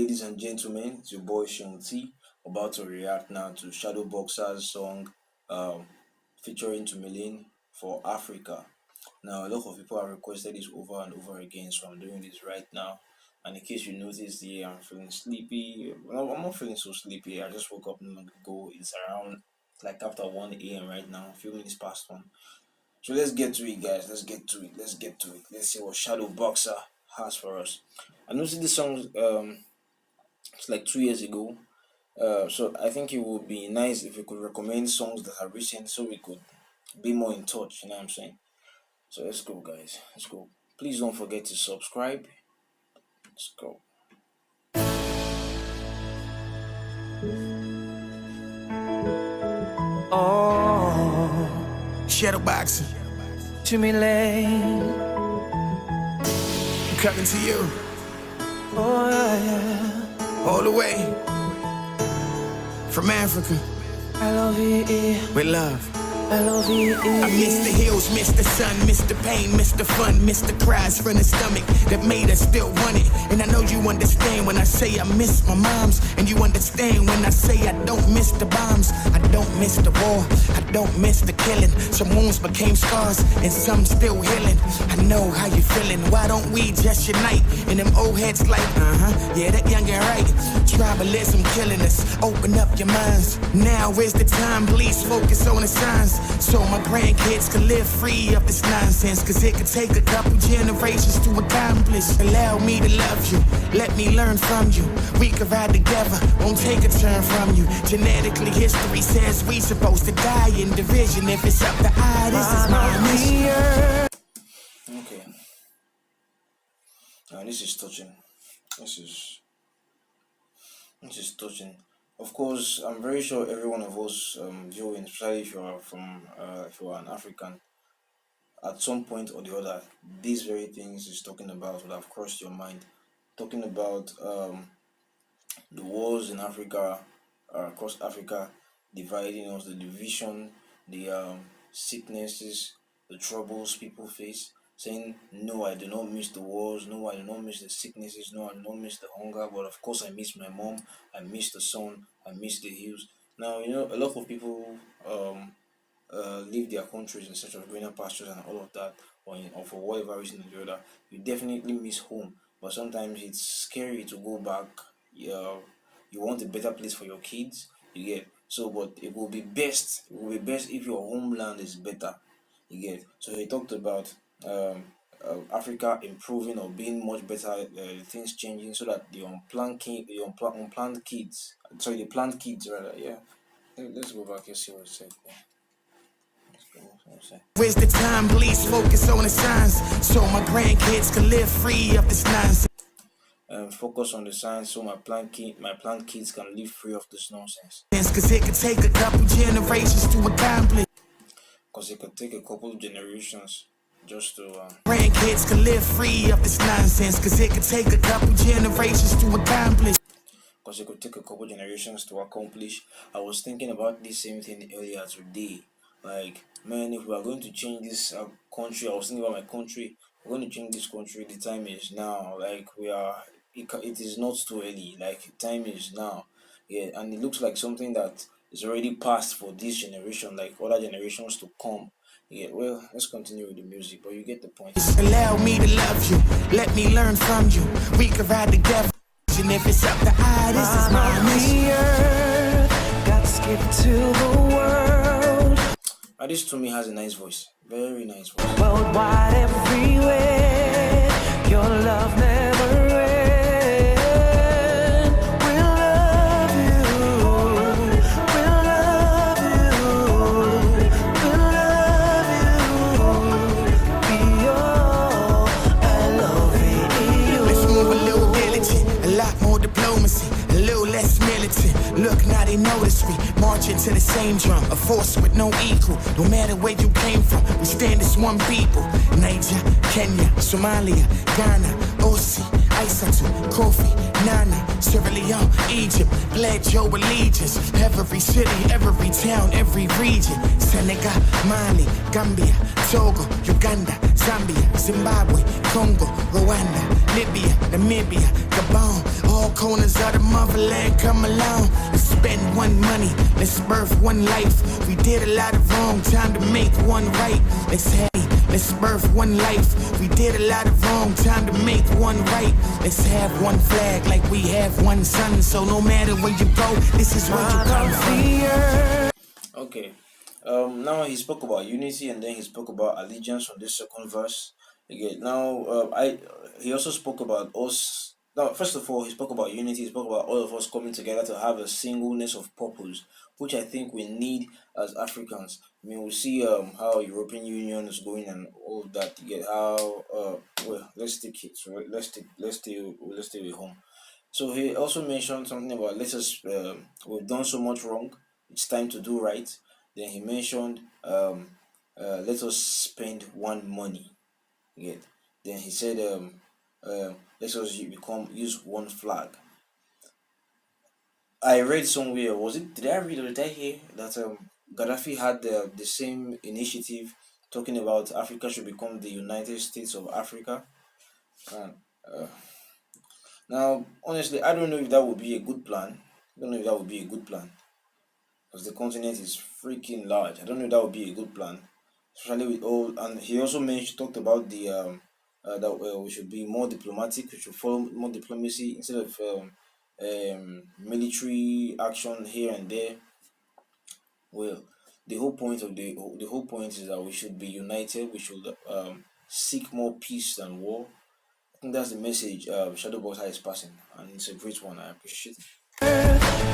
ladies and gentlemen, it's your boy Seun T. About to react now to Shadow Boxer's song featuring Tumi Lane For Africa. Now, a lot of people have requested this over and over again, so I'm doing this right now. And in case you noticed, yeah, I'm feeling sleepy. Well, I'm not feeling so sleepy. I just woke up not long ago. It's around like after 1 a.m. right now, a few minutes past 1. So let's get to it, guys. Let's get to it. Let's see what Shadow Boxer has for us. I noticed this song it's like 2 years ago. So I think it would be nice if you could recommend songs that are recent so we could be more in touch, you know what I'm saying? So let's go, guys. Let's go. Please don't forget to subscribe. Let's go. Oh, Shadow Boxer, Tumi Lane. I'm coming to you Oh yeah, all the way from Africa I love you, with love. I love you. I miss the hills, miss the sun, miss the pain, miss the fun, miss the cries from the stomach that made us still want it. And I know you understand when I say I miss my moms, and you understand when I say I don't miss the bombs. I don't miss the war, I don't miss the killing. Some wounds became scars, and some still healing. I know how you feeling. Why don't we just unite? And them old heads like, yeah, that young and right. Tribalism killing us. Open up your minds. Now is the time. Please focus on the signs, so my grandkids can live free of this nonsense. Cause it could take a couple generations to accomplish. Allow me to love you, let me learn from you. We can ride together, won't take a turn from you. Genetically, history says we supposed to die in division. If it's up to I, this is my mission. Okay. This is touching. This is touching. Of course, I'm very sure every one of us viewing, especially if you are if you are an African, at some point or the other, these very things is talking about would have crossed your mind. Talking about the wars in Africa, across Africa, dividing us, the division, the sicknesses, the troubles people face. Saying, no, I do not miss the wars, no, I do not miss the sicknesses, no, I do not miss the hunger, but of course I miss my mom, I miss the sun, I miss the hills. Now, you know, a lot of people leave their countries in search of greener pastures and all of that, or for whatever reason or the other. You definitely miss home, but sometimes it's scary to go back. You want a better place for your kids, you get. So, but it will be best if your homeland is better, you get. So he talked about Africa improving or being much better, things changing so that the unplanned kids, sorry, the planned kids rather, yeah. Let's go back and see what it said. Yeah. Where's the time? Please focus on the signs, so my grandkids can live free of this nonsense. Focus on the signs so my planned kids can live free of this nonsense. Cause it could take a couple generations to accomplish. Because it could take a couple of generations just to grandkids can live free of this nonsense. Cause it could take a couple generations to accomplish. Because it could take a couple generations to accomplish. I was thinking about this same thing earlier today. Like, man, if we are going to change this country, I was thinking about my country. We're going to change this country. The time is now. Like, it is not too early. Like, time is now. Yeah, and it looks like something that is already past for this generation, like other generations to come. Yeah, well, let's continue with the music, but you get the point. Allow me to love you, let me learn from you. We can ride together, and if it's up to I, this is my mission. Got to skip to the world. This to me has a nice voice, very nice voice. Worldwide, everywhere, your love never ends. We'll love you, we'll love you, we'll love you. Be all I love you. Let's move a little diligent, a lot more diplomacy, a little less militant. Look, now they notice me, marching to the same drum, a force with no equal. No matter where you came from, we stand as one people. Niger, Kenya, Somalia, Ghana, OC, unity, Isatu, Kofi, Nana, Sierra Leone, Egypt, pledge your allegiance. Every city, every town, every region. Senegal, Mali, Gambia, Togo, Uganda, Zambia, Zimbabwe, Congo, Rwanda, Libya, Namibia, Gabon. All corners of the motherland, come along. Let's spend one money, let's birth one life. We did a lot of wrong, time to make one right. Let's birth one life. We did a lot of wrong, time to make one right. Let's have one flag like we have one sun. So no matter where you go, this is where you come from. Okay. Now he spoke about unity, and then he spoke about allegiance on this second verse. Again, now he also spoke about us. Now, first of all, he spoke about unity. He spoke about all of us coming together to have a singleness of purpose, which I think we need as Africans. I mean, we see how European Union is going and all of that. You get how well, let's take it. So let's stay with home. So he also mentioned something about we've done so much wrong. It's time to do right. Then he mentioned let us spend one money. Again. Then he said let us use one flag. I read somewhere, did I read or did I hear that Gaddafi had the same initiative talking about Africa should become the United States of Africa. Now, honestly, I don't know if that would be a good plan. I don't know if that would be a good plan because the continent is freaking large. I don't know if that would be a good plan, especially with all. And he also talked about the that we should be more diplomatic. We should follow more diplomacy instead of military action here and there. Well, the whole point is that we should be united. We should seek more peace than war. I think that's the message Shadowboxer is passing, and it's a great one. I appreciate it.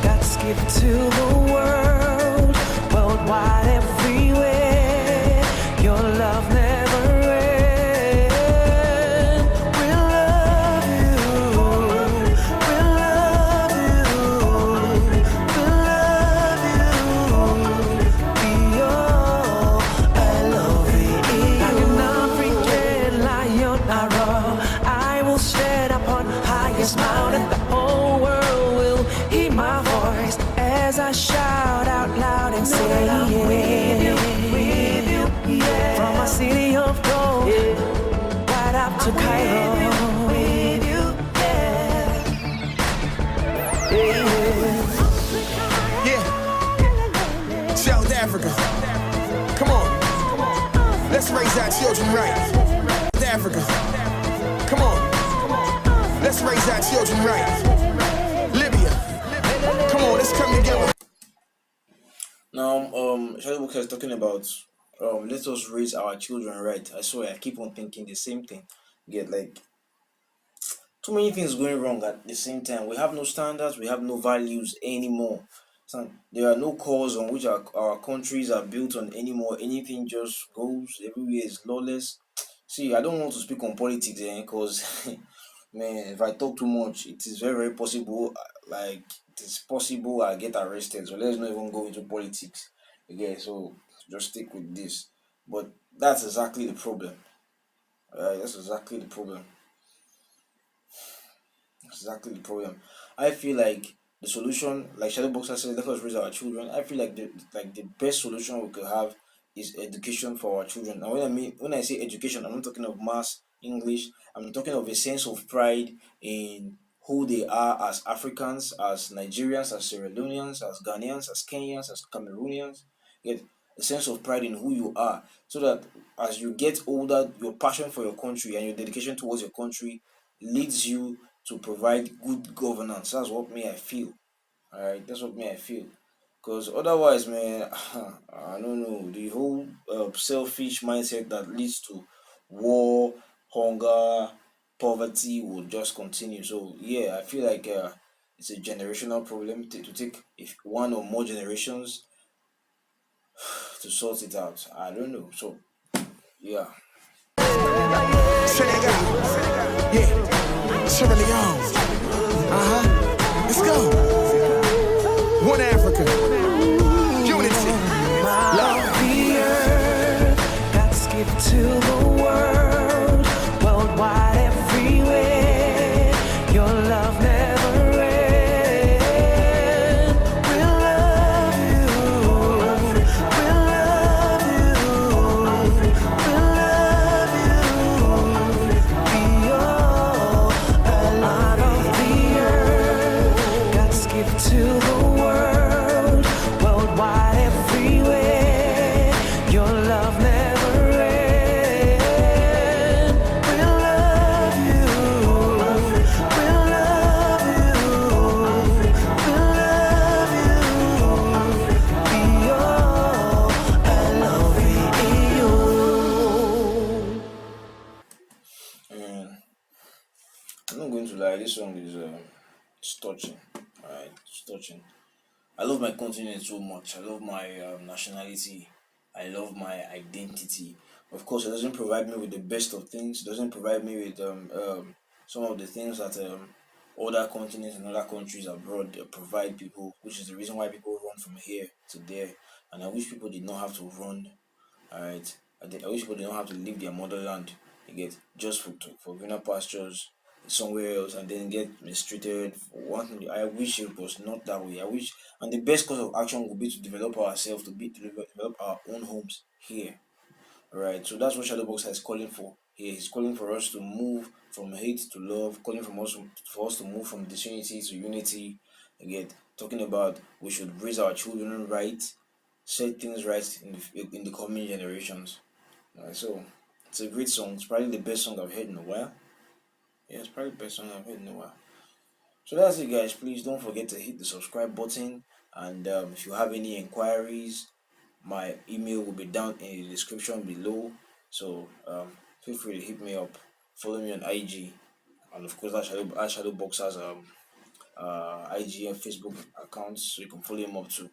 God's given to the world, worldwide, everywhere. Your love never ends. We'll love you. We'll love you. We'll love you. Be all I love it. Like an African lion, I roar. I will stand upon highest mountain. The whole world will hear my voice as I shout out loud and say, I'm with you, yeah. From a city of gold, right up to Cairo. With you, Yeah. South Africa. Come on. Let's raise our children right. South Africa. Come on. Let's raise our children right. Libya. Come on, let's come together. Now, Shadowboxer is talking about let us raise our children right. I swear, I keep on thinking the same thing. Get like too many things going wrong at the same time. We have no standards, we have no values anymore. So there are no cores on which our countries are built on anymore. Anything just goes, everywhere is lawless. See, I don't want to speak on politics because man, if I talk too much, it is very, very possible. Like it is possible I get arrested. So let's not even go into politics. Okay, so just stick with this. But that's exactly the problem. That's exactly the problem. Exactly the problem. I feel like the solution, like Shadowboxer said, let us raise our children. I feel like the best solution we could have is education for our children. And when I say education, I'm not talking of mass English. I'm talking of a sense of pride in who they are as Africans, as Nigerians, as Sierra Leoneans, as Ghanaians, as Kenyans, as Cameroonians. Get a sense of pride in who you are, so that as you get older, your passion for your country and your dedication towards your country leads you to provide good governance. That's what I feel. All right, that's what I feel. Because otherwise, man, I don't know, the whole selfish mindset that leads to war, hunger, poverty will just continue. So yeah, I feel like it's a generational problem to take if one or more generations to sort it out. I don't know. So yeah. Senegal. Yeah. Sierra Leone. Let's go. One Africa. Unity. Love. The earth, God's given to the world, worldwide, everywhere. to the world, worldwide, everywhere. Your love never ends. We'll love you. We'll love you. We'll love you. Be all I love you. And I'm not going to lie, this song is it's touching. Alright, it's touching. I love my continent so much. I love my nationality. I love my identity. Of course, it doesn't provide me with the best of things. It doesn't provide me with some of the things that other continents and other countries abroad provide people, which is the reason why people run from here to there. And I wish people did not have to run. Alright, I wish people did not have to leave their motherland. You get just for greener pastures somewhere else and then get mistreated for one. I wish it was not that way. I wish, and the best course of action would be to develop ourselves, to develop our own homes here. Right, so that's what Shadowboxer is calling for. He's calling for us to move from hate to love, calling for us to move from disunity to unity. Again, talking about we should raise our children right, set things right in the coming generations. So it's a great song. It's probably the best song I've heard in a while. Yeah, it's probably the best song I've heard in a while. So that's it, guys. Please don't forget to hit the subscribe button. And if you have any inquiries, my email will be down in the description below. So feel free to hit me up. Follow me on IG, and of course, Shadowboxer's IG and Facebook accounts, so you can follow him up too.